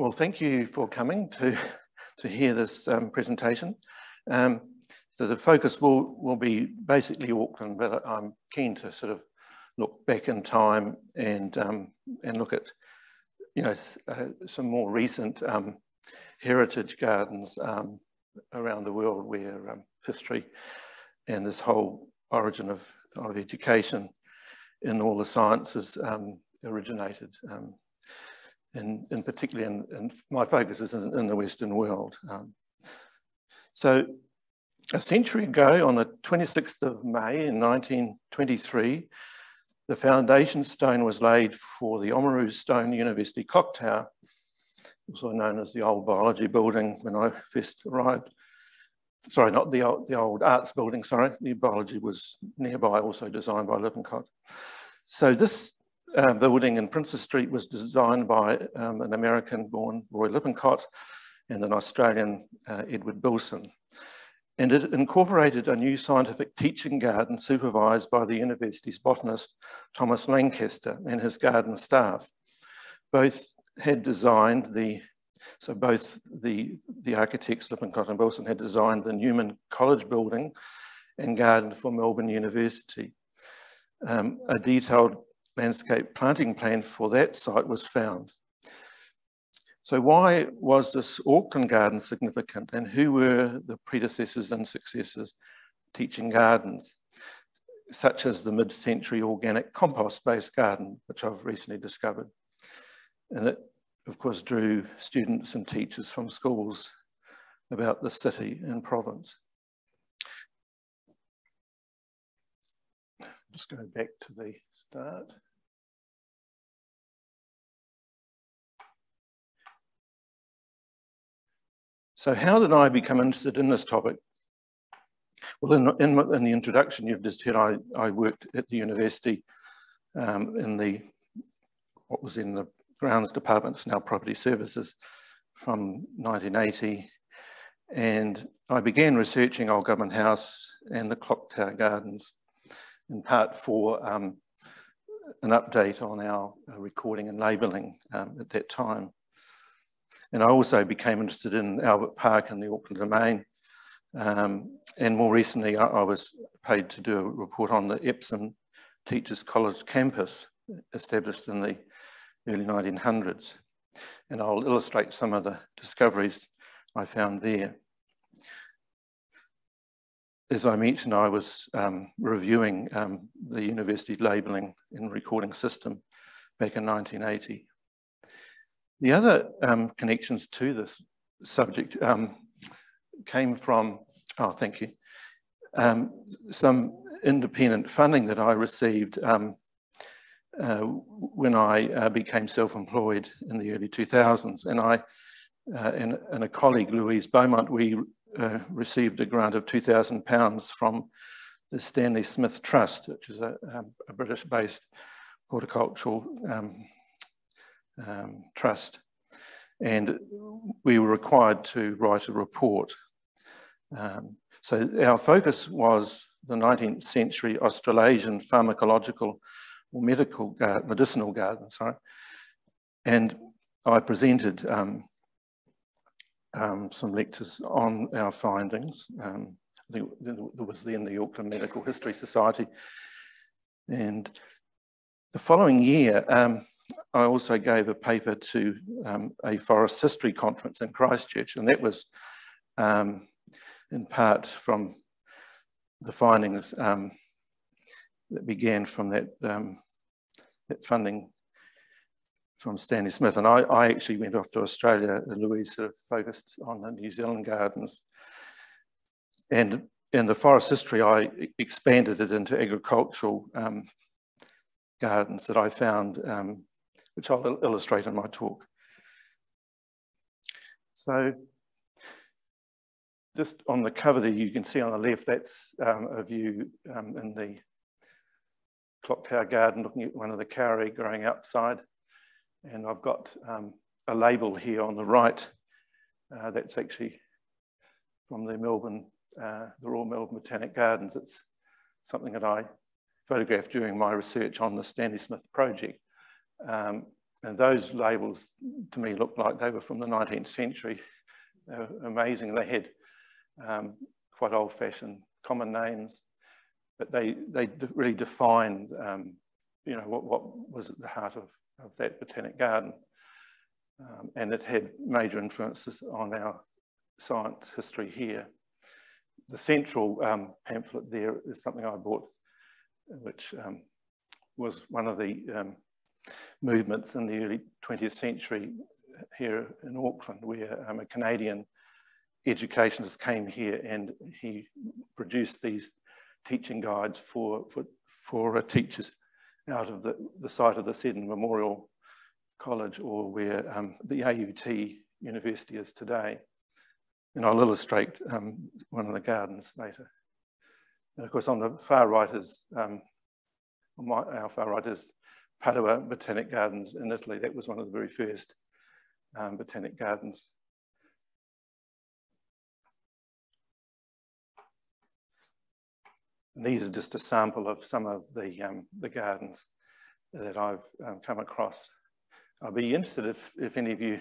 Well, thank you for coming to hear this presentation. So the focus will be basically Auckland, but I'm keen to sort of look back in time and look at, you know, some more recent heritage gardens around the world where history and this whole origin of education in all the sciences originated. And particularly in my focus is in the Western world. So a century ago, on the 26th of May in 1923, the foundation stone was laid for the Oamaru stone University Clocktower, also known as the old biology building when I first arrived. Sorry, not the old arts building, sorry. The biology was nearby, also designed by Lippincott. So this building in Princess Street was designed by an American-born Roy Lippincott and an Australian Edward Billson. And it incorporated a new scientific teaching garden supervised by the university's botanist, Thomas Lancaster, and his garden staff. Both had designed both the architects, Lippincott and Billson, had designed the Newman College building and garden for Melbourne University. A detailed landscape planting plan for that site was found. So why was this Auckland garden significant, and who were the predecessors and successors teaching gardens, such as the mid-century organic compost-based garden, which I've recently discovered? And it, of course, drew students and teachers from schools about the city and province. Just go back to the start. So how did I become interested in this topic? Well, in the introduction you've just heard, I worked at the university in what was in the grounds department, it's now property services, from 1980. And I began researching Old Government House and the Clocktower Gardens, in part for an update on our recording and labelling at that time. And I also became interested in Albert Park and the Auckland Domain. And more recently, I was paid to do a report on the Epsom Teachers College campus, established in the early 1900s. And I'll illustrate some of the discoveries I found there. As I mentioned, I was reviewing the university labelling and recording system back in 1980. The other connections to this subject came from, oh, thank you, some independent funding that I received when I became self-employed in the early 2000s. And I and a colleague, Louise Beaumont, we received a grant of £2,000 from the Stanley Smith Trust, which is a British-based horticultural trust, and we were required to write a report. So our focus was the 19th century Australasian pharmacological or medicinal garden, sorry. And I presented some lectures on our findings. I think there was then the Auckland Medical History Society. And the following year, I also gave a paper to a forest history conference in Christchurch, and that was in part from the findings that began from that funding from Stanley Smith. And I actually went off to Australia, and Louise sort of focused on the New Zealand gardens. And in the forest history, I expanded it into agricultural gardens that I found, which I'll illustrate in my talk. So just on the cover there, you can see on the left, that's a view in the Clocktower Garden, looking at one of the kauri growing outside. And I've got a label here on the right. That's actually from the Royal Melbourne Botanic Gardens. It's something that I photographed during my research on the Stanley Smith project. And those labels to me looked like they were from the 19th century. They were amazing. They had quite old-fashioned common names, but they really defined you know, what was at the heart of that botanic garden. And it had major influences on our science history here. The central pamphlet there is something I bought, which was one of the movements in the early 20th century here in Auckland, where a Canadian educationist came here and he produced these teaching guides for teachers out of the site of the Seddon Memorial College, or where the AUT University is today. And I'll illustrate one of the gardens later. And of course, on the far right is, our far right is Padua Botanic Gardens in Italy. That was one of the very first botanic gardens. And these are just a sample of some of the gardens that I've come across. I'll be interested if any of you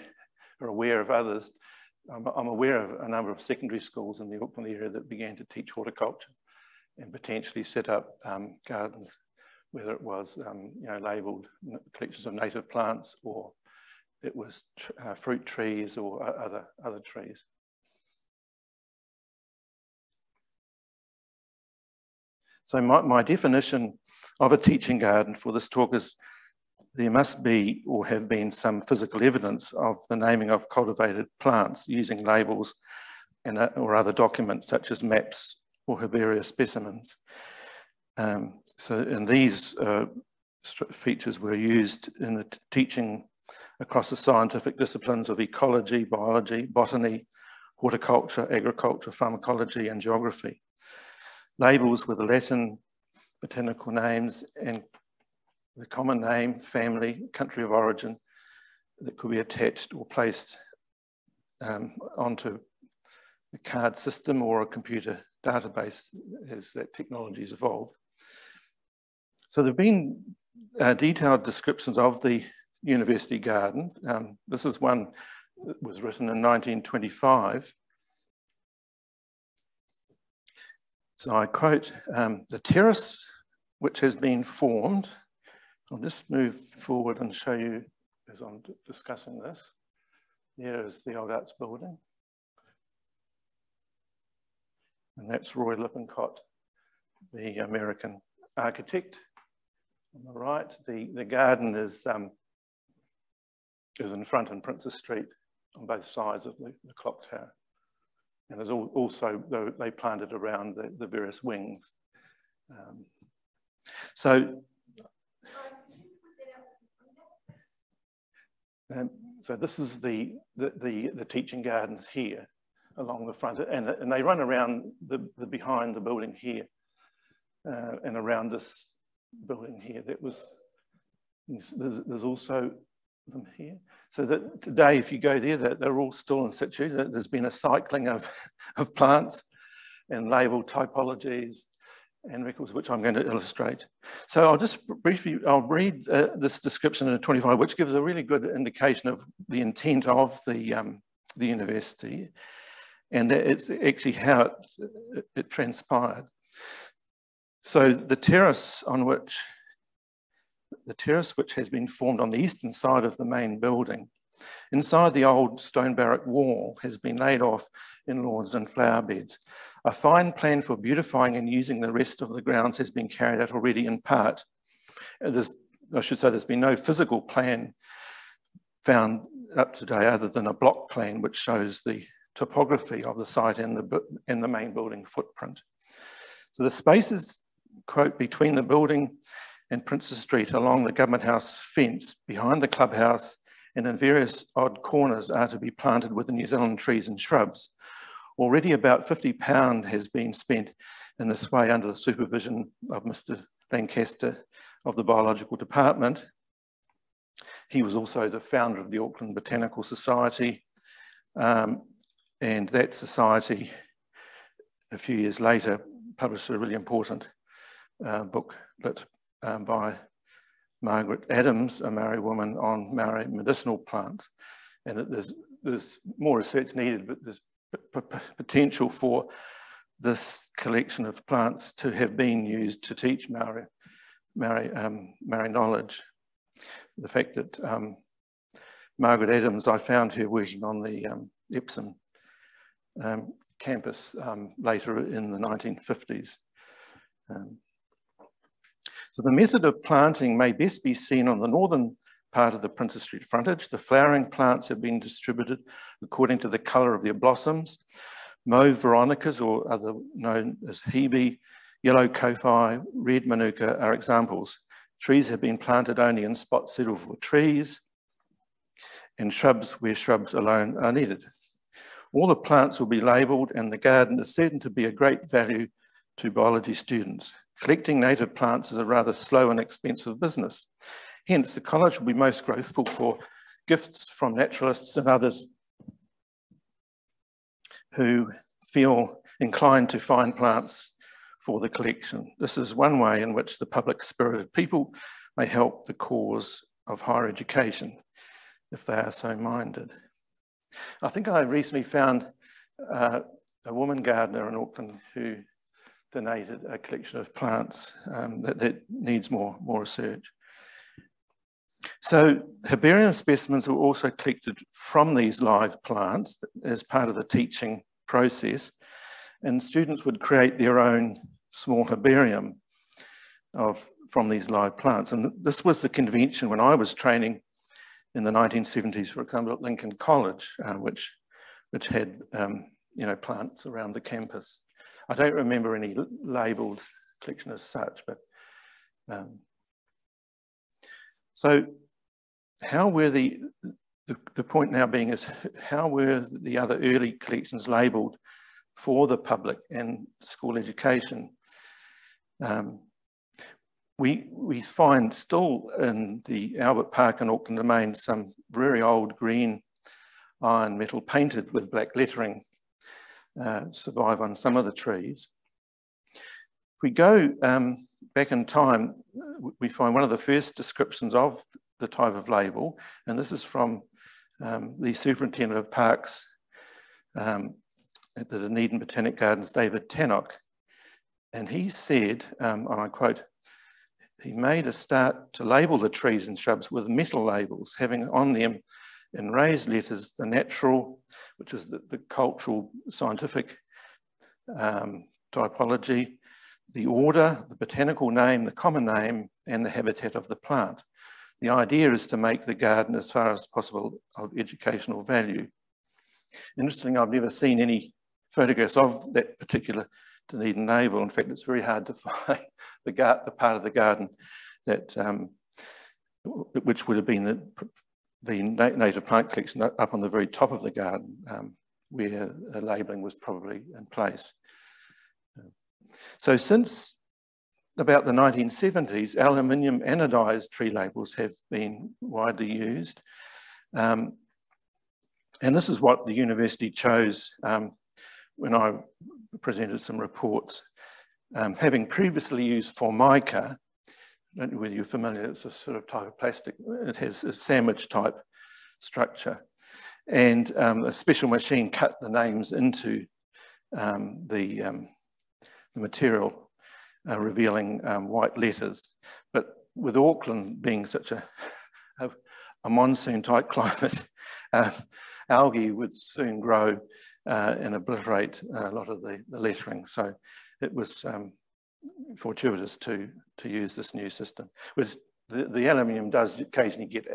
are aware of others. I'm aware of a number of secondary schools in the Auckland area that began to teach horticulture and potentially set up gardens, whether it was you know, labelled collections of native plants, or it was fruit trees or other trees. So my definition of a teaching garden for this talk is there must be or have been some physical evidence of the naming of cultivated plants using labels and, or other documents such as maps or herbaria specimens. And these features were used in the teaching across the scientific disciplines of ecology, biology, botany, horticulture, agriculture, pharmacology, and geography. Labels with the Latin botanical names and the common name, family, country of origin that could be attached or placed onto a card system or a computer database as that technology has evolved. So there have been detailed descriptions of the university garden. This is one that was written in 1925. So I quote, the terrace which has been formed, I'll just move forward and show you as I'm discussing this. There is the Old Arts building. And that's Roy Lippincott, the American architect. On the right, the garden is in front in Princess Street on both sides of the clock tower. And there's also, they planted around the various wings. So this is the teaching gardens here along the front, and they run around the behind the building here and around this building here. That was, there's also them here. So that today, if you go there, they're all still in situ. There's been a cycling of plants and labelled typologies and records, which I'm going to illustrate. So I'll just briefly, I'll read this description in 25, which gives a really good indication of the intent of the university, and it's actually how it transpired. So the terrace which has been formed on the eastern side of the main building, inside the old stone barrack wall, has been laid off in lawns and flower beds. A fine plan for beautifying and using the rest of the grounds has been carried out already in part. I should say there's been no physical plan found up to date other than a block plan which shows the topography of the site and the main building footprint. So the spaces, quote, between the building and Princess Street along the Government House fence, behind the clubhouse, and in various odd corners are to be planted with the New Zealand trees and shrubs. Already about £50 has been spent in this way under the supervision of Mr. Lancaster of the Biological Department. He was also the founder of the Auckland Botanical Society, and that society, a few years later, published a really important booklet by Margaret Adams, a Maori woman, on Maori medicinal plants. And there's more research needed, but there's potential for this collection of plants to have been used to teach Maori knowledge. The fact that Margaret Adams, I found her working on the Epsom campus later in the 1950s. So the method of planting may best be seen on the northern part of the Princes Street frontage. The flowering plants have been distributed according to the colour of their blossoms. Mauve veronicas, or other known as hebe, yellow kofi, red manuka are examples. Trees have been planted only in spots suitable for trees, and shrubs where shrubs alone are needed. All the plants will be labelled, and the garden is certain to be a great value to biology students. Collecting native plants is a rather slow and expensive business. Hence, the college will be most grateful for gifts from naturalists and others who feel inclined to find plants for the collection. This is one way in which the public-spirited people may help the cause of higher education, if they are so minded. I think I recently found a woman gardener in Auckland who donated a collection of plants that needs more research. So herbarium specimens were also collected from these live plants as part of the teaching process, and students would create their own small herbarium from these live plants. And this was the convention when I was training in the 1970s, for example, at Lincoln College, which had plants around the campus. I don't remember any labelled collection as such, but so how were the point now being is how were the other early collections labelled for the public and school education? We find still in the Albert Park in Auckland Domain some very old green iron metal painted with black lettering survive on some of the trees. If we go back in time, we find one of the first descriptions of the type of label, and this is from the Superintendent of Parks at the Dunedin Botanic Gardens, David Tannock, and he said, and I quote, he made a start to label the trees and shrubs with metal labels, having on them in raised letters the natural, which is the cultural scientific typology, the order, the botanical name, the common name, and the habitat of the plant. The idea is to make the garden as far as possible of educational value. Interestingly, I've never seen any photographs of that particular Dunedin label. In fact, it's very hard to find the part of the garden that which would have been the native plant collection up on the very top of the garden, where a labelling was probably in place. So since about the 1970s, aluminium anodized tree labels have been widely used. And this is what the university chose when I presented some reports. Having previously used Formica, I don't know whether you're familiar, it's a sort of type of plastic. It has a sandwich type structure. And a special machine cut the names into the material, revealing white letters. But with Auckland being such a monsoon type climate, algae would soon grow and obliterate a lot of the lettering. So it was fortuitous to use this new system. With the aluminium does occasionally get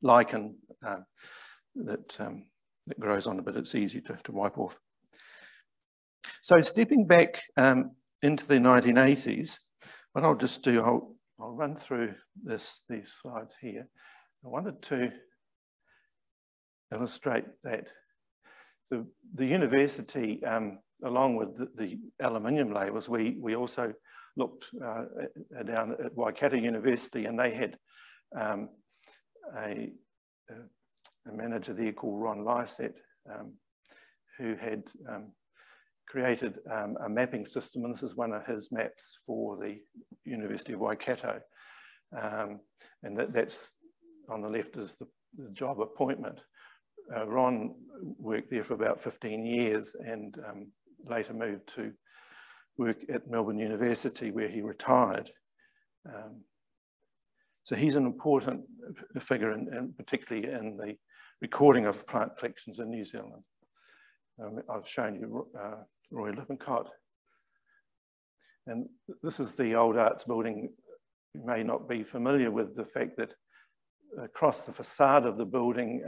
lichen that grows on it, but it's easy to wipe off. So stepping back into the 1980s, what I'll just do, I'll run through these slides here. I wanted to illustrate that. So the university, along with the aluminium labels, we also looked down at Waikato University, and they had a manager there called Ron Lysett, who had created a mapping system, and this is one of his maps for the University of Waikato. And that's on the left is the job appointment. Ron worked there for about 15 years and later moved to work at Melbourne University, where he retired. So he's an important figure, and particularly in the recording of plant collections in New Zealand. I've shown you Roy Lippincott. And this is the old arts building. You may not be familiar with the fact that across the facade of the building,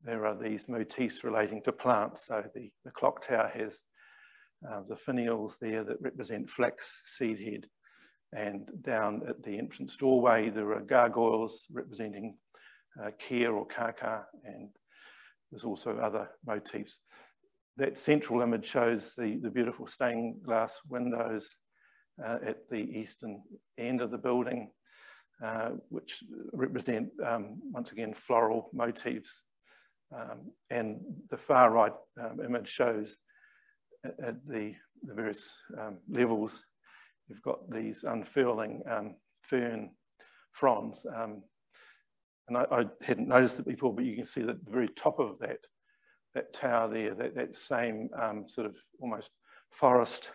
there are these motifs relating to plants. So the clock tower has the finials there that represent flax seed head. And down at the entrance doorway, there are gargoyles representing care or kaka, and there's also other motifs. That central image shows the beautiful stained glass windows at the eastern end of the building, which represent, once again, floral motifs. And the far right image shows at the various levels, you've got these unfurling fern fronds. And I hadn't noticed it before, but you can see that at the very top of that tower there, that same sort of almost forest.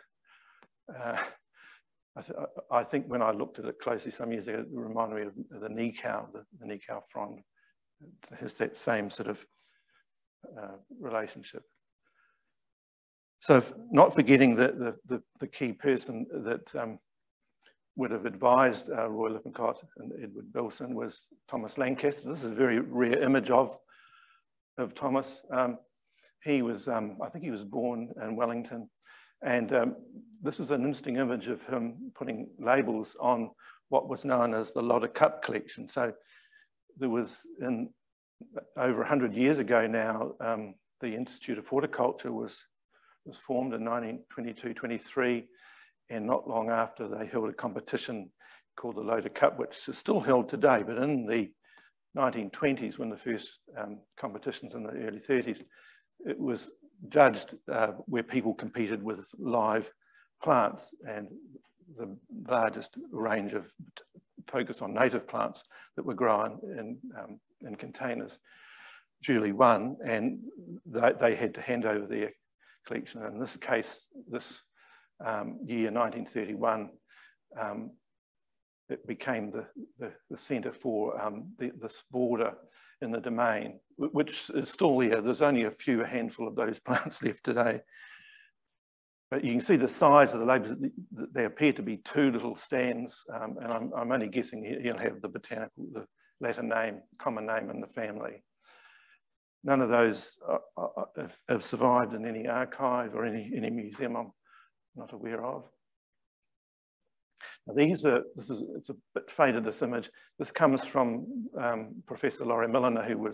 I think when I looked at it closely some years ago, it reminded me of the Nikau, the Nikau frond. It has that same sort of relationship. So not forgetting that the key person that would have advised Roy Lippincott and Edward Billson was Thomas Lancaster. This is a very rare image of Thomas. He was, I think he was born in Wellington, and this is an interesting image of him putting labels on what was known as the Lotta Cup collection. So there was, over 100 years ago now, the Institute of Horticulture was formed in 1922-23, and not long after they held a competition called the Lotta Cup, which is still held today, but in the 1920s, when the first competitions in the early 30s, it was judged where people competed with live plants, and the largest range of focus on native plants that were grown in containers duly won, and they had to hand over their collection. In this case, this year, 1931, it became the centre for this border in the domain, which is still there. There's only a handful of those plants left today. But you can see the size of the labels. They appear to be two little stands, and I'm only guessing he'll have the botanical, the Latin name, common name in the family. None of those have survived in any archive or any museum I'm not aware of. Now it's a bit faded, this image. This comes from Professor Laurie Milliner, who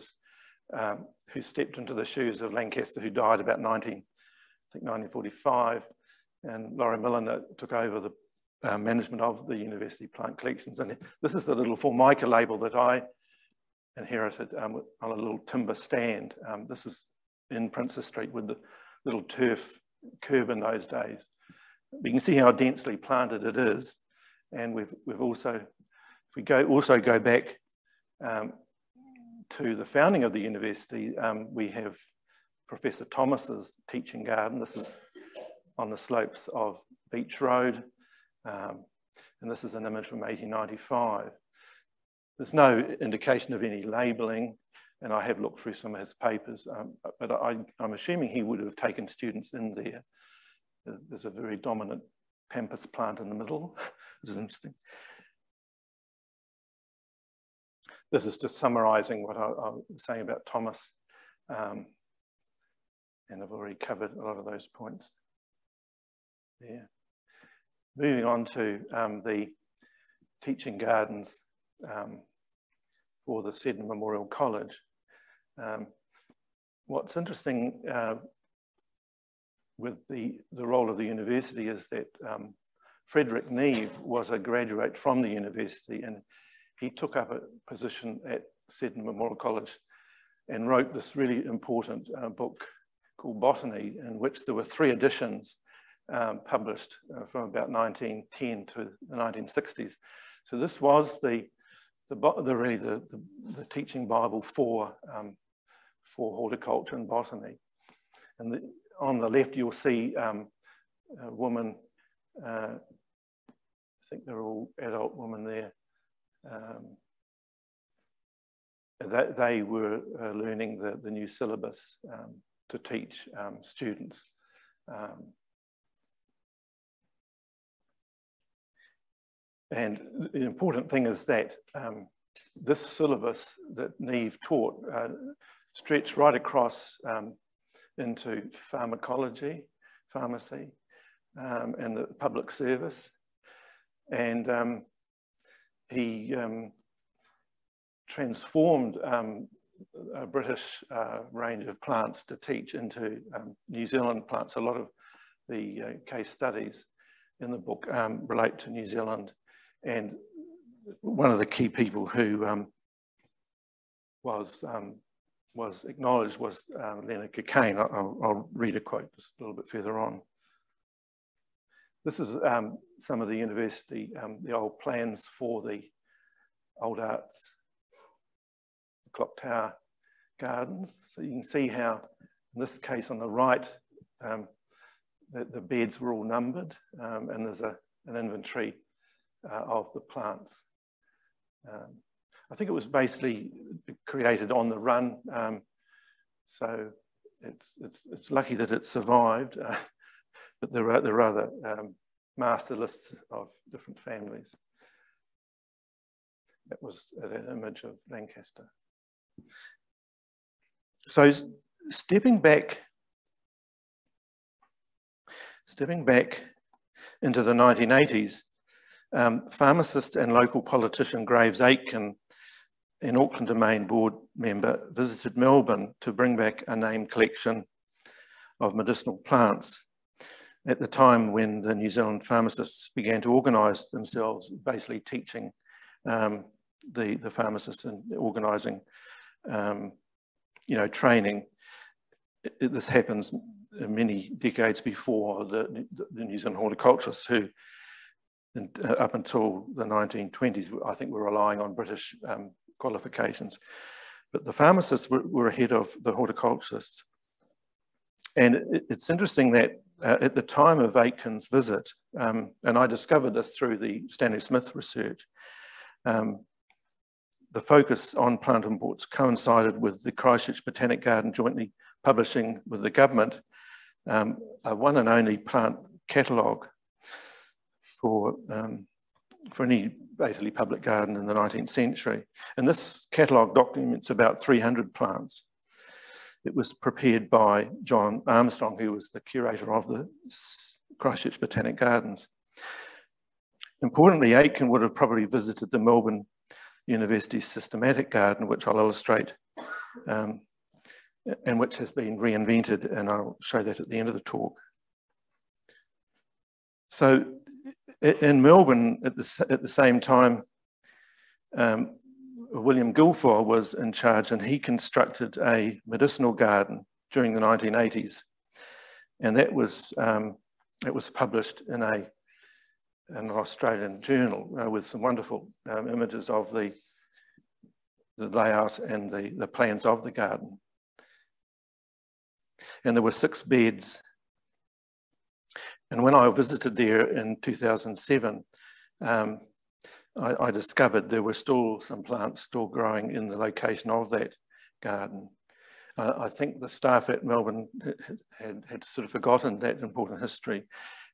stepped into the shoes of Lancaster, who died about 1945. And Laurie Milliner took over the management of the university plant collections. And this is the little Formica label that I inherited on a little timber stand. This is in Princess Street with the little turf curb in those days. But you can see how densely planted it is. And we've also, if we go back to the founding of the university, we have Professor Thomas's teaching garden. This is on the slopes of Beach Road. And this is an image from 1895. There's no indication of any labelling, and I have looked through some of his papers, but I'm assuming he would have taken students in there. There's a very dominant pampas plant in the middle, which is interesting. This is just summarising what I was saying about Thomas, and I've already covered a lot of those points there. Moving on to the teaching gardens for the Seddon Memorial College. What's interesting with the role of the university is that Frederick Neve was a graduate from the university, and he took up a position at Seddon Memorial College and wrote this really important book called Botany, in which there were 3 editions published from about 1910 to the 1960s. So this was the teaching Bible for horticulture and botany. And on the left, you'll see a woman. I think they're all adult women there. They were learning the new syllabus to teach students. And the important thing is that this syllabus that Neve taught stretched right across into pharmacology, pharmacy, and the public service. And he transformed a British range of plants to teach into New Zealand plants. A lot of the case studies in the book relate to New Zealand. And one of the key people who was acknowledged was Leonard Cockayne. I'll read a quote just a little bit further on. This is some of the university, the old plans for the old arts, the Clocktower gardens. So you can see how, in this case on the right, the beds were all numbered, and there's an inventory of the plants. I think it was basically created on the run, so it's lucky that it survived, but there are other master lists of different families. That was an image of Lancaster. So stepping back into the 1980s, pharmacist and local politician Graves Aitken, an Auckland Domain board member, visited Melbourne to bring back a named collection of medicinal plants at the time when the New Zealand pharmacists began to organise themselves, basically teaching the pharmacists and organising, training. This happens many decades before the New Zealand horticulturists who, up until the 1920s, I think were relying on British qualifications. But the pharmacists were ahead of the horticulturists. And it's interesting that at the time of Aitken's visit, and I discovered this through the Stanley Smith research, the focus on plant imports coincided with the Christchurch Botanic Garden jointly publishing with the government a one and only plant catalogue for any basically public garden in the 19th century. And this catalogue documents about 300 plants. It was prepared by John Armstrong, who was the curator of the Christchurch Botanic Gardens. Importantly, Aitken would have probably visited the Melbourne University Systematic Garden, which I'll illustrate, and which has been reinvented, and I'll show that at the end of the talk. So in Melbourne at the same time, William Guilfoyle was in charge, and he constructed a medicinal garden during the 1980s, and that was it was published in an Australian journal with some wonderful images of the layout and the plans of the garden. And there were 6 beds. And when I visited there in 2007, I discovered there were still some plants still growing in the location of that garden. I think the staff at Melbourne had sort of forgotten that important history,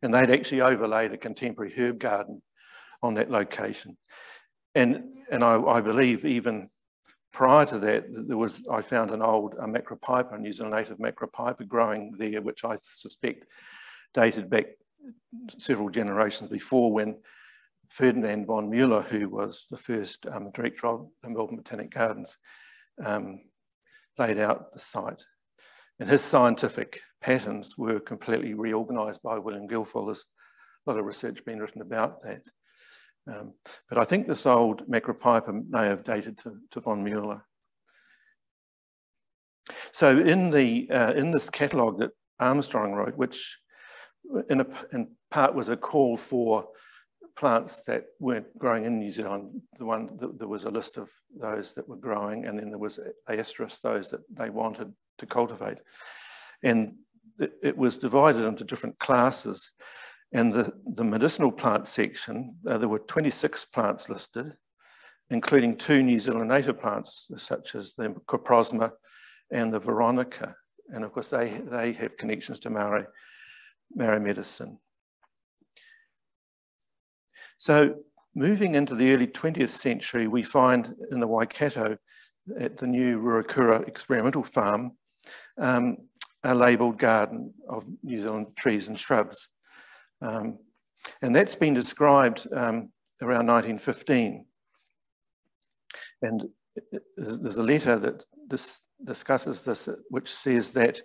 and they'd actually overlaid a contemporary herb garden on that location. And I believe even prior to that, I found an old macropipa, a New Zealand native macropipa growing there, which I suspect dated back several generations before, when Ferdinand von Mueller, who was the first director of the Melbourne Botanic Gardens, laid out the site. And his scientific patterns were completely reorganised by William Guilfoyle. There's a lot of research being written about that. But I think this old macropipa may have dated to von Mueller. So in this catalogue that Armstrong wrote, which in part was a call for plants that weren't growing in New Zealand, there was a list of those that were growing, and then there was asterisk those that they wanted to cultivate. And it was divided into different classes. And the medicinal plant section, there were 26 plants listed, including 2 New Zealand native plants, such as the Coprosma and the Veronica. And of course, they have connections to Maori medicine. So moving into the early 20th century, we find in the Waikato at the new Ruakura experimental farm, a labelled garden of New Zealand trees and shrubs. And that's been described around 1915. And there's a letter that discusses this, which says that,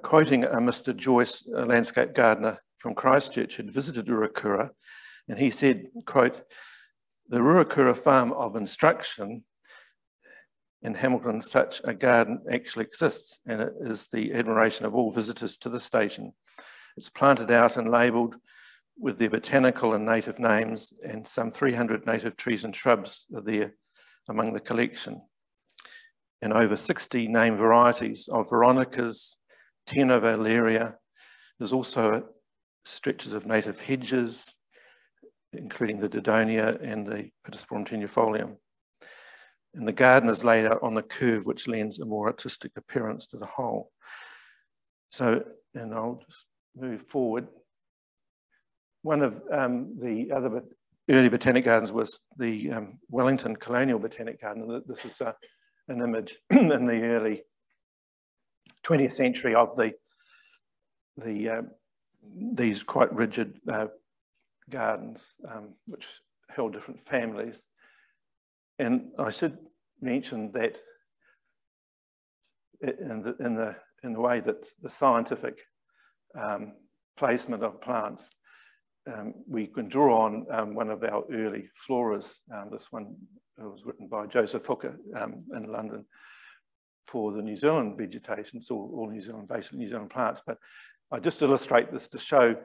quoting a Mr. Joyce, a landscape gardener from Christchurch, had visited Ruakura, and he said, quote, "The Ruakura farm of instruction in Hamilton, such a garden actually exists, and it is the admiration of all visitors to the station. It's planted out and labelled with their botanical and native names, and some 300 native trees and shrubs are there among the collection, and over 60 named varieties of Veronicas, 10 of Alaria. There's also stretches of native hedges, including the Dodonia and the Pittosporum tenuifolium. And the garden is laid out on the curve, which lends a more artistic appearance to the whole." So, and I'll just move forward. One of the other early botanic gardens was the Wellington Colonial Botanic Garden. This is an image in the early 20th century of these quite rigid gardens, which held different families. And I should mention that in the way that the scientific placement of plants, we can draw on one of our early floras. This one was written by Joseph Hooker in London for the New Zealand vegetation. It's all New Zealand, basically New Zealand plants. But I just illustrate this to show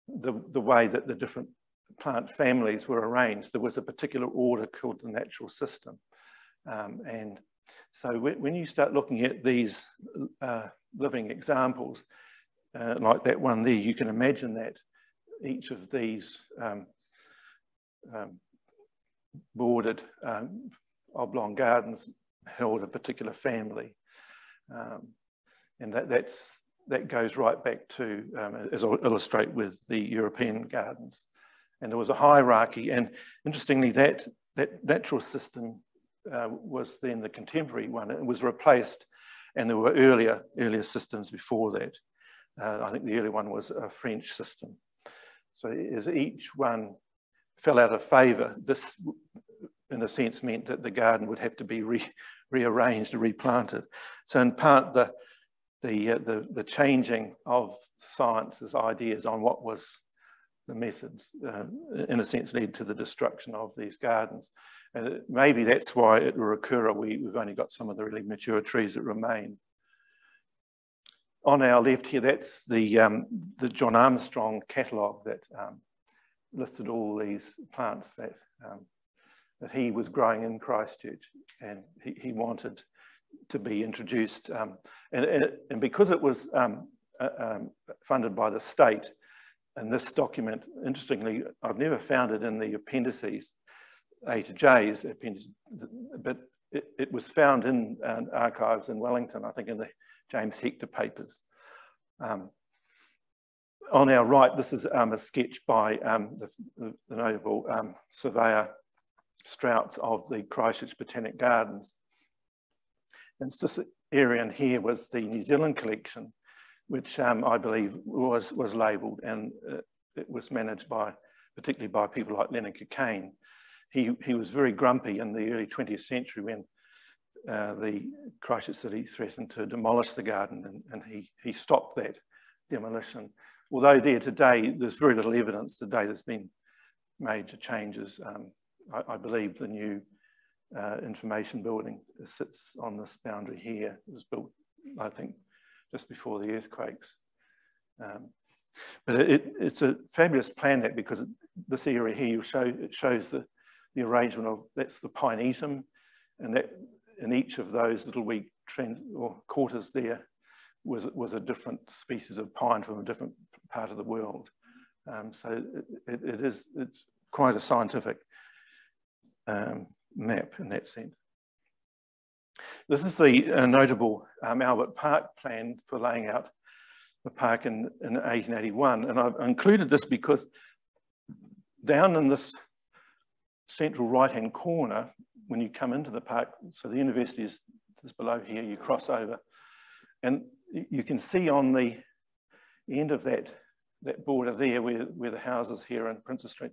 the way that the different plant families were arranged. There was a particular order called the natural system. And so when you start looking at these living examples, like that one there, you can imagine that each of these bordered oblong gardens held a particular family. And that goes right back to, as I'll illustrate with the European gardens. And there was a hierarchy, and interestingly, that natural system was then the contemporary one. It was replaced, and there were earlier systems before that. I think the early one was a French system. So as each one fell out of favour, this, in a sense, meant that the garden would have to be rearranged and replanted. So in part, the changing of science's ideas on what was the methods, in a sense, led to the destruction of these gardens. And maybe that's why at Ruakura we've only got some of the really mature trees that remain. On our left here, that's the John Armstrong catalogue that listed all these plants that he was growing in Christchurch, and he wanted to be introduced. And because it was funded by the state, and this document, interestingly, I've never found it in the appendices, A to J's appendices, but it was found in archives in Wellington, I think in the James Hector papers. On our right, this is a sketch by the notable surveyor Strouts of the Christchurch Botanic Gardens. And this area in here was the New Zealand collection, which I believe was labelled, and it was managed particularly by people like Leonard Cockayne. He was very grumpy in the early 20th century when the Christchurch City threatened to demolish the garden, and he stopped that demolition. Although there's very little evidence today there's been major changes. I believe the new information building. It sits on this boundary here. It was built, I think, just before the earthquakes. But it's a fabulous plan, that, because this area here it shows the arrangement of, that's the pinetum, and that in each of those little wee quarters there was a different species of pine from a different part of the world. So it's quite a scientific map in that sense. This is the notable Albert Park plan for laying out the park in 1881, and I've included this because down in this central right-hand corner, when you come into the park, so the university is below here, you cross over, and you can see on the end of that border there where the houses here in Princess Street,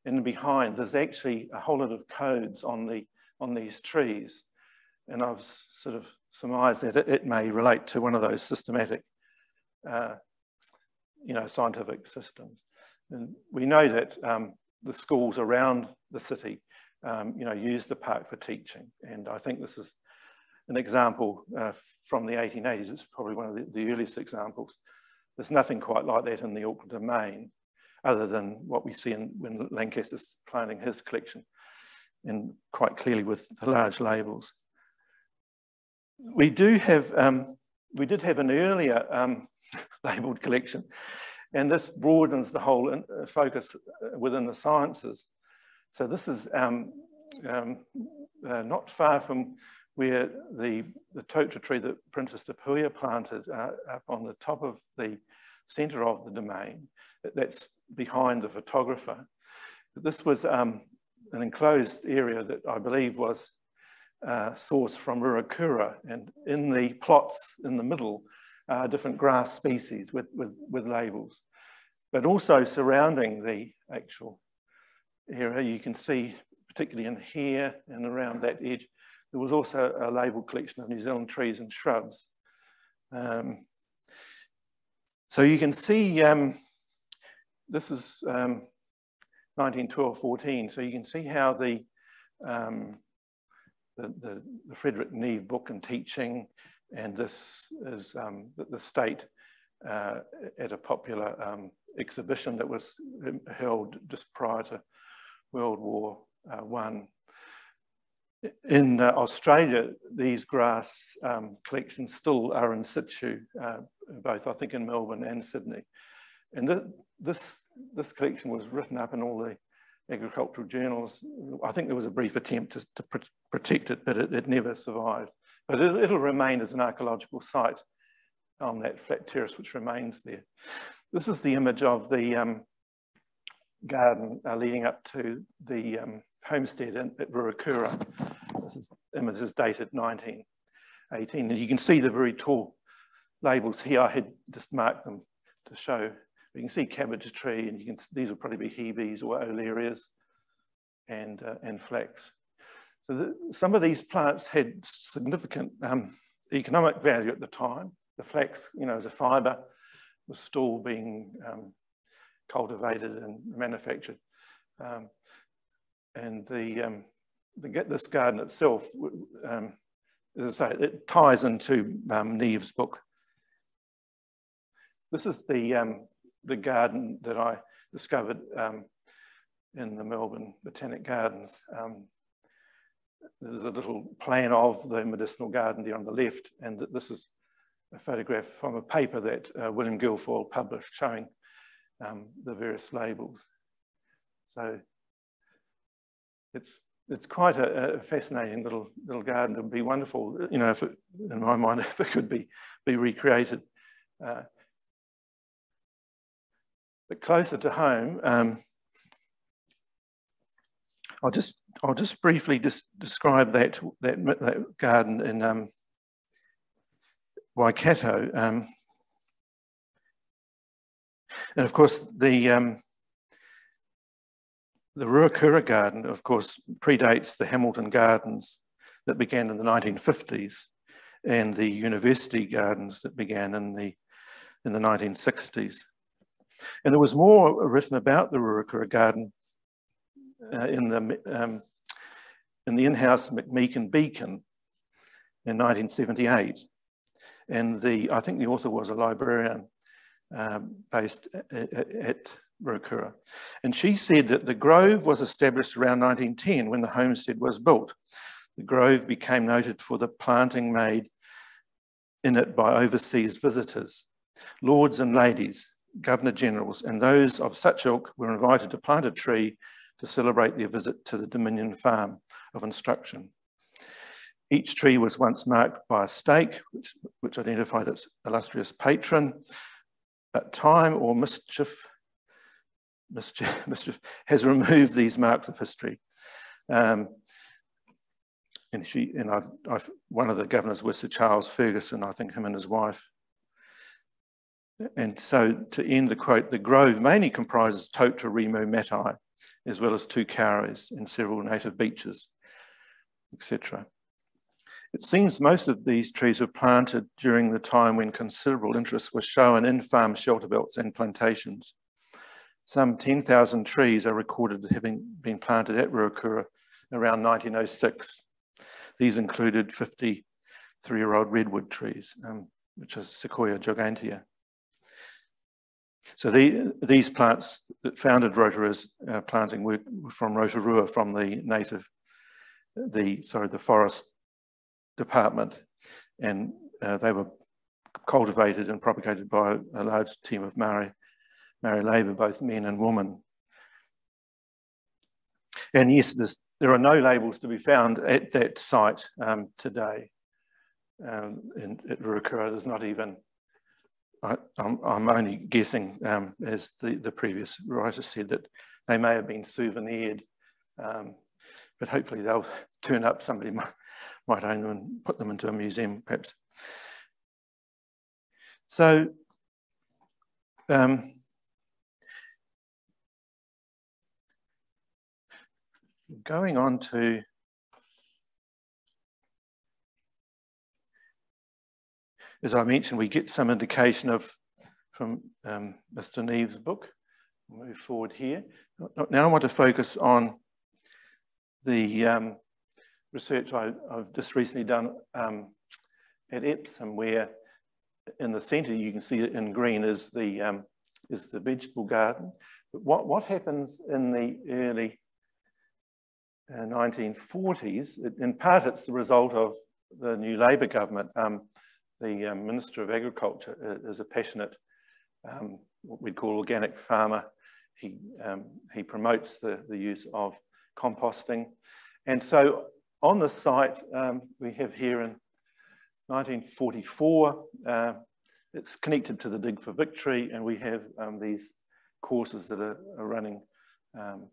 and behind there's actually a whole lot of codes on these trees, and I've sort of surmised that it may relate to one of those systematic scientific systems. And we know that the schools around the city use the park for teaching, and I think this is an example from the 1880s. It's probably one of the earliest examples. There's nothing quite like that in the Auckland domain, other than what we see when Lancaster's planting his collection, and quite clearly with the large labels. We did have an earlier labelled collection, and this broadens the whole focus within the sciences. So this is not far from where the totara tree that Princess Tapuia planted up on the top of the centre of the domain. That's behind the photographer. But this was an enclosed area that I believe was sourced from Ruakura, and in the plots in the middle are different grass species with labels. But also surrounding the actual area, you can see, particularly in here and around that edge, there was also a labelled collection of New Zealand trees and shrubs. So you can see, this is 1912-14, so you can see how the Frederick Neve book and teaching, and this is the state at a popular exhibition that was held just prior to World War I. In Australia, these grass collections still are in situ, both I think in Melbourne and Sydney. And this collection was written up in all the agricultural journals. I think there was a brief attempt to protect it, but it never survived. But it'll remain as an archaeological site on that flat terrace, which remains there. This is the image of the garden leading up to the homestead at Ruakura. This image is dated 1918, and you can see the very tall labels here. I had just marked them to show. You can see cabbage tree, and these will probably be hebes or olerias, and flax. So some of these plants had significant economic value at the time. The flax, as a fibre, was still being cultivated and manufactured. And this garden itself, as I say, it ties into Neve's book. This is the garden that I discovered in the Melbourne Botanic Gardens. There's a little plan of the medicinal garden there on the left, and this is a photograph from a paper that William Guilfoyle published showing the various labels. So it's quite a fascinating little garden. It would be wonderful, if it, in my mind, if it could be recreated. But closer to home, I'll just briefly describe that garden in Waikato, and of course the Ruakura garden, of course, predates the Hamilton Gardens that began in the 1950s, and the university gardens that began in the 1960s. And there was more written about the Ruakura garden in the in the in-house McMeek and Beacon in 1978. And I think the author was a librarian based at Ruakura. And she said that the grove was established around 1910 when the homestead was built. The grove became noted for the planting made in it by overseas visitors. Lords and ladies, governor-generals, and those of such ilk were invited to plant a tree to celebrate their visit to the Dominion Farm of Instruction. Each tree was once marked by a stake, which identified its illustrious patron, but time or mischief has removed these marks of history. One of the governors was Sir Charles Ferguson, I think him and his wife. And so to end the quote, the grove mainly comprises Totara Remu matai, as well as 2 kauris and several native beeches, etc. It seems most of these trees were planted during the time when considerable interest was shown in farm shelter belts and plantations. Some 10,000 trees are recorded having been planted at Ruakura around 1906. These included 53-year-old redwood trees, which is Sequoia gigantea. So these plants that founded Rotorua's planting were from Rotorua, from the forest department, and they were cultivated and propagated by a large team of Maori labour, both men and women. And yes, there are no labels to be found at that site today. At Ruakura, there's not even, I'm only guessing, as the previous writer said, that they may have been souvenired, but hopefully they'll turn up, somebody might own them and put them into a museum, perhaps. So, going on to as I mentioned, we get some indication from Mr. Neve's book. We'll move forward here. Now I want to focus on the research I've just recently done at Epsom, where in the centre you can see it in green is the vegetable garden. But what happens in the early 1940s? In part, it's the result of the new Labour government. The Minister of Agriculture is a passionate, what we'd call organic farmer. He promotes the use of composting. And so on the site, we have here in 1944, it's connected to the Dig for Victory, and we have these courses that are running. And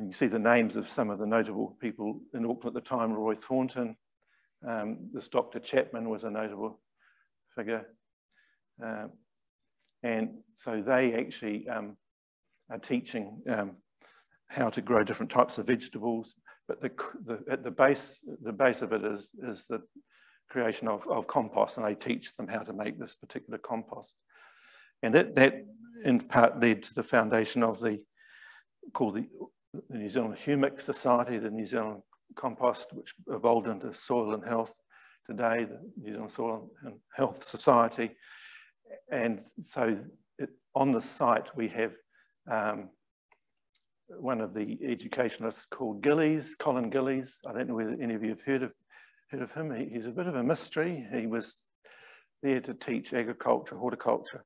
you see the names of some of the notable people in Auckland at the time: Roy Thornton. This Dr. Chapman was a notable figure. And so they actually are teaching how to grow different types of vegetables. But at the base of it is the creation of compost, and they teach them how to make this particular compost. And that in part led to the foundation of called the New Zealand Humic Society, the New Zealand Compost, which evolved into Soil and Health today, the New Zealand Soil and Health Society. And so on the site we have one of the educationalists called Gillies, Colin Gillies. I don't know whether any of you have heard of him. He's a bit of a mystery. He was there to teach agriculture, horticulture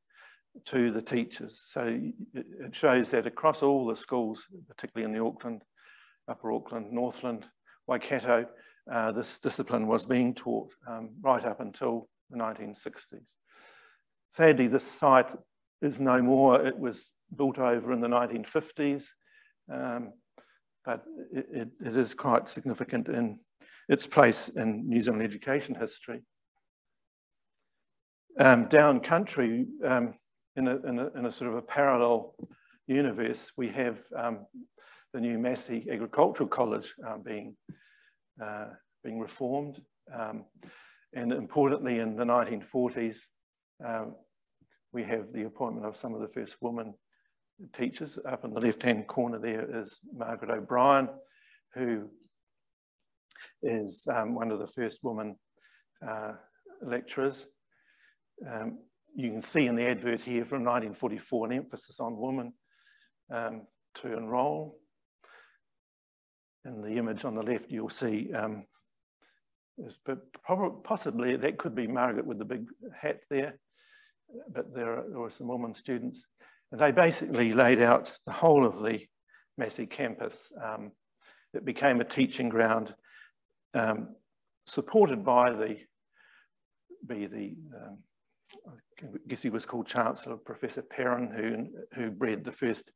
to the teachers. So it shows that across all the schools, particularly in the Auckland, Upper Auckland, Northland, Waikato, this discipline was being taught right up until the 1960s. Sadly, this site is no more. It was built over in the 1950s, but it is quite significant in its place in New Zealand education history. Down country, in a sort of a parallel universe, we have the new Massey Agricultural College being reformed, and importantly, in the 1940s, we have the appointment of some of the first women teachers. Up in the left-hand corner there is Margaret O'Brien, who is one of the first woman lecturers. You can see in the advert here from 1944 an emphasis on women to enrol. In the image on the left, you'll see, possibly that could be Margaret with the big hat there, but there were some women students. And they basically laid out the whole of the Massey campus. It became a teaching ground supported by I guess he was called Chancellor, Professor Perrin, who bred the first,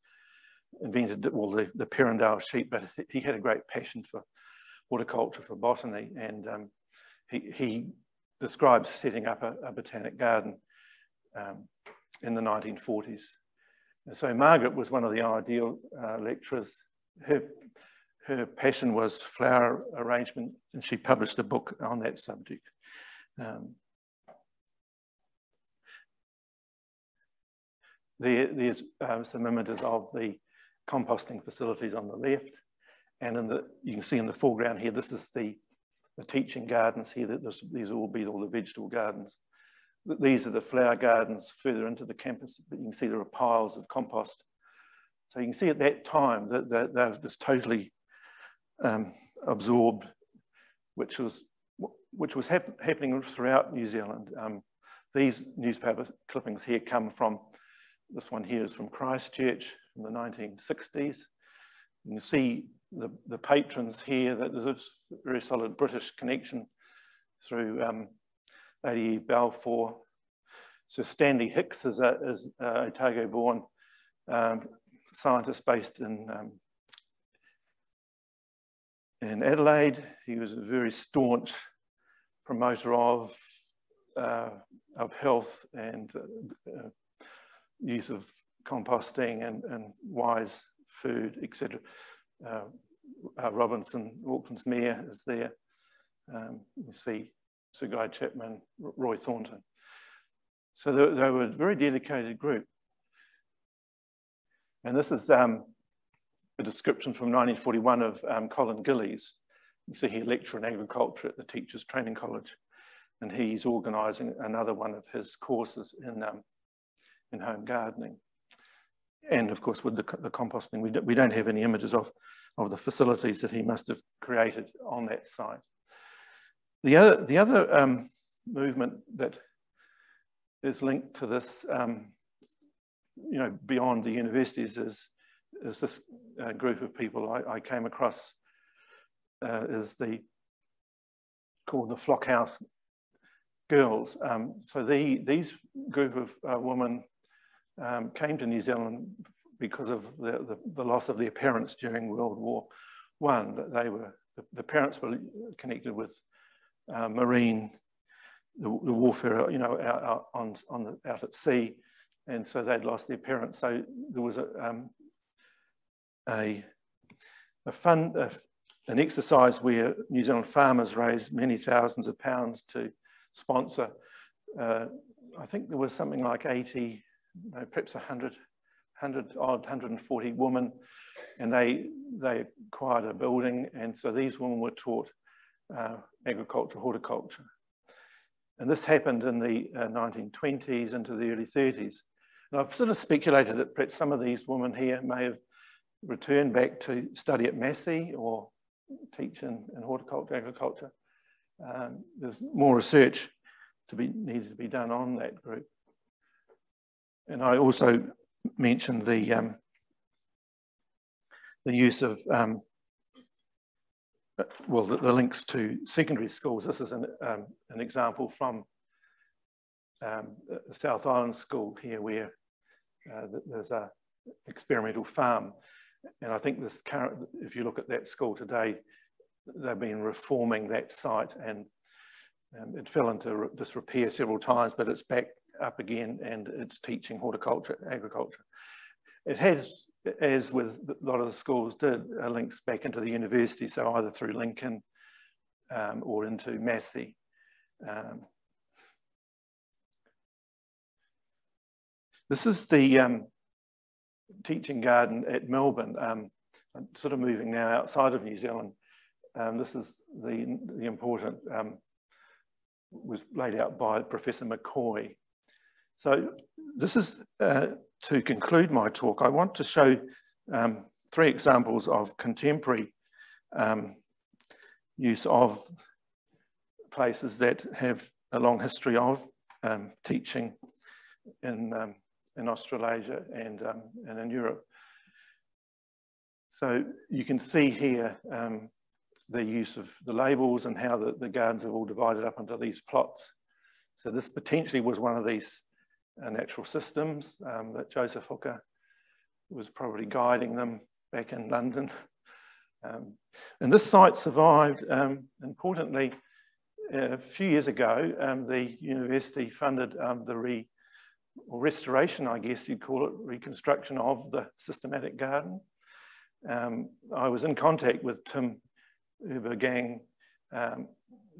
invented the Perrindale sheep, but he had a great passion for horticulture, for botany, and he describes setting up a botanic garden in the 1940s. And so Margaret was one of the ideal lecturers. Her passion was flower arrangement, and she published a book on that subject. There's some images of the composting facilities on the left, and you can see in the foreground here, this is the teaching gardens here. These will be all the vegetable gardens. These are the flower gardens further into the campus, but you can see there are piles of compost. So you can see at that time that they were just totally absorbed, which was happening throughout New Zealand. These newspaper clippings here come from, this one here is from Christchurch from the 1960s. You can see the patrons here, that there's a very solid British connection through Lady Eve Balfour. So Stanley Hicks is Otago-born scientist based in Adelaide. He was a very staunch promoter of health and use of composting and wise food, etc. Robinson, Auckland's mayor, is there. You see Sir Guy Chapman, Roy Thornton. So they were a very dedicated group. And this is a description from 1941 of Colin Gillies. You see here, lecturer in agriculture at the Teachers Training College. And he's organising another one of his courses in home gardening. And of course, with the composting, we don't have any images of the facilities that he must have created on that site. The other movement that is linked to this, beyond the universities, is this group of people I came across called the Flockhouse Girls. So these group of women came to New Zealand because of the loss of their parents during World War I. The parents were connected with marine, the warfare, out at sea, and so they'd lost their parents. So there was an exercise where New Zealand farmers raised many thousands of pounds to sponsor. I think there was something like 80, perhaps 140 women, and they acquired a building, and so these women were taught agriculture, horticulture. And this happened in the 1920s into the early 30s. And I've sort of speculated that perhaps some of these women here may have returned back to study at Massey or teach in horticulture, agriculture. There's more research needed to be done on that group. And I also mentioned the use of the links to secondary schools. This is an example from the South Island School here, where there's an experimental farm. And I think if you look at that school today, they've been reforming that site, and it fell into disrepair several times, but it's back up again, and it's teaching horticulture, agriculture. It has, as with a lot of the schools did, links back into the university, so either through Lincoln or into Massey. This is the teaching garden at Melbourne. I'm sort of moving now outside of New Zealand. This is the important, was laid out by Professor McCoy. So this is, to conclude my talk, I want to show 3 examples of contemporary use of places that have a long history of teaching in Australasia and in Europe. So you can see here the use of the labels and how the gardens have all divided up into these plots. So this potentially was one of these natural systems that Joseph Hooker was probably guiding them back in London. And this site survived, importantly, a few years ago, the university funded the restoration, I guess you'd call it, reconstruction of the systematic garden. I was in contact with Tim Ubergang a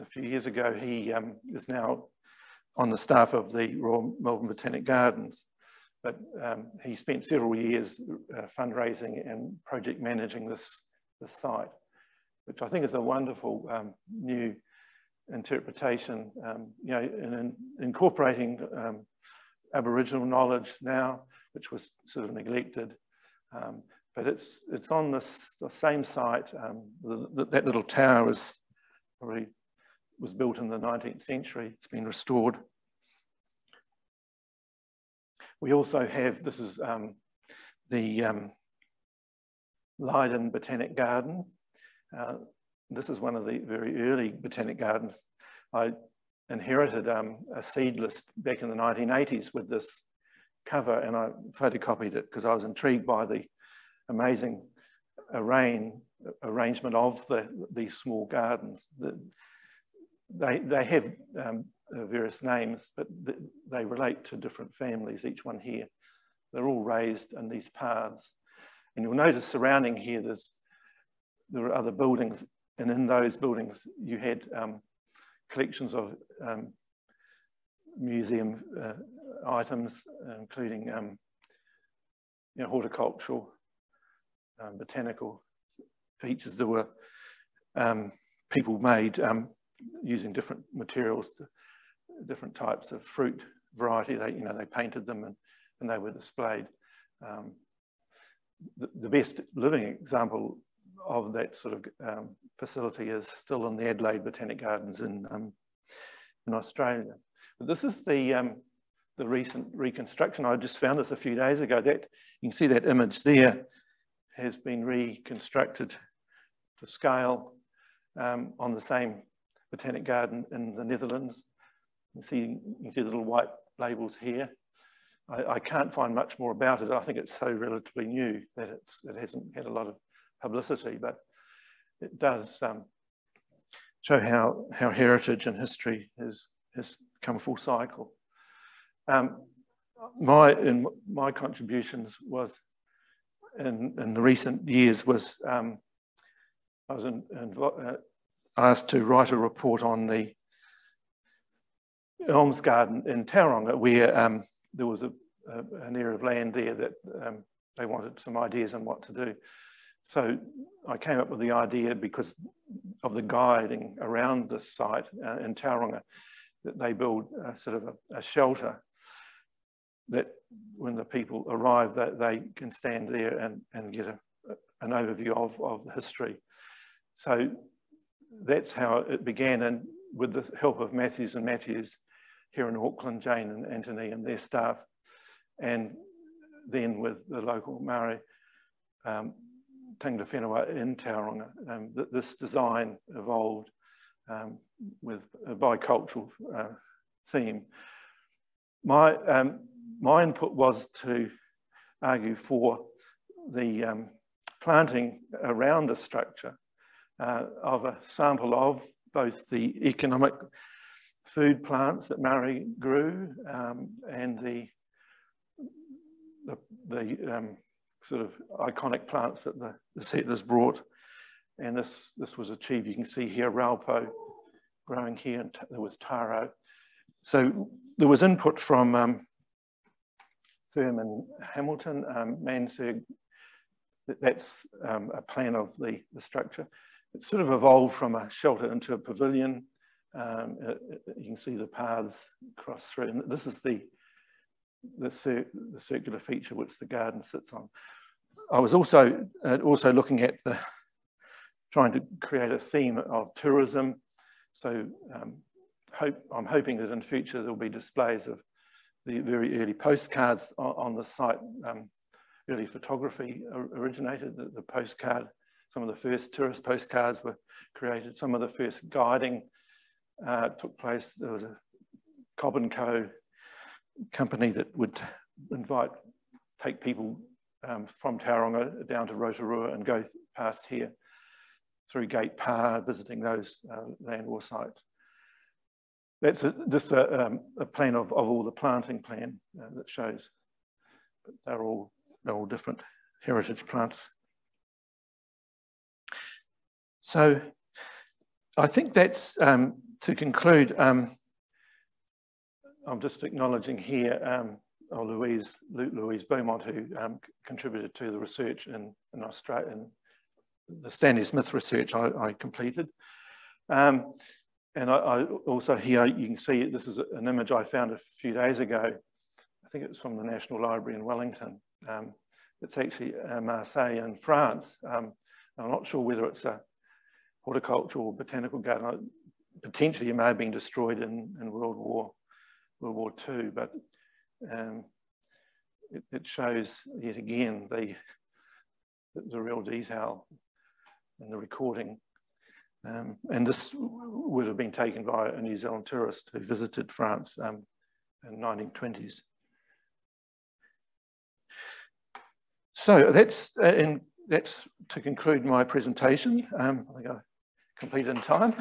few years ago. He is now on the staff of the Royal Melbourne Botanic Gardens, but he spent several years fundraising and project managing this site, which I think is a wonderful new interpretation, you know, in incorporating Aboriginal knowledge now, which was sort of neglected. But it's on the same site. That little tower was built in the 19th century. It's been restored. We also have, this is the Leiden Botanic Garden. This is one of the very early botanic gardens. I inherited a seed list back in the 1980s with this cover, and I photocopied it because I was intrigued by the amazing arrangement of these small gardens. They have various names, but they relate to different families, each one here. They're all raised in these paths. And you'll notice surrounding here, there are other buildings, and in those buildings you had collections of museum items, including you know, horticultural, botanical features. There were people made using different materials, different types of fruit variety. They painted them and they were displayed. The best living example of that sort of facility is still in the Adelaide Botanic Gardens in Australia. But this is the recent reconstruction. I just found this a few days ago. That you can see that image there has been reconstructed to scale on the same botanic garden in the Netherlands. You can see the little white labels here. I can't find much more about it. I think it's so relatively new that it hasn't had a lot of publicity, but it does show how heritage and history has come full cycle. My contributions was in the recent years was I was asked to write a report on the Elms Garden in Tauranga, where there was an area of land there that they wanted some ideas on what to do. So I came up with the idea, because of the guiding around this site in Tauranga, that they build sort of a shelter that when the people arrive, that they can stand there and get an overview of the history. So that's how it began, and with the help of Matthews and Matthews here in Auckland, Jane and Anthony and their staff, and then with the local Maori Tangata Whenua in Tauranga, this design evolved with a bicultural theme. My input was to argue for the planting around the structure of a sample of both the economic food plants that Maori grew and the sort of iconic plants that the settlers brought. And this was achieved. You can see here Raupo growing here, and there was taro. So there was input from Thurman Hamilton, Mansur that's a plan of the structure. It sort of evolved from a shelter into a pavilion. You can see the paths cross through, and this is the circular feature which the garden sits on. I was also looking at trying to create a theme of tourism. So I'm hoping that in future there'll be displays of the very early postcards on the site. Early photography originated. The postcard, some of the first tourist postcards were created. Some of the first guiding took place. There was a Cobb & Co company that would take people from Tauranga down to Rotorua and go past here through Gate Pa, visiting those land war sites. That's just a plan of all the planting plan that shows. But they're all different heritage plants. So I think that's, to conclude, I'm just acknowledging here Louise Beaumont, who contributed to the research in Australia, and the Stanley Smith research I completed. And I also here, you can see this is an image I found a few days ago. I think it was from the National Library in Wellington. It's actually Marseille in France. I'm not sure whether it's a horticultural or botanical garden. Potentially it may have been destroyed in World War II, but it shows yet again the real detail in the recording. And this would have been taken by a New Zealand tourist who visited France in the 1920s. So that's to conclude my presentation. I think I completed in time.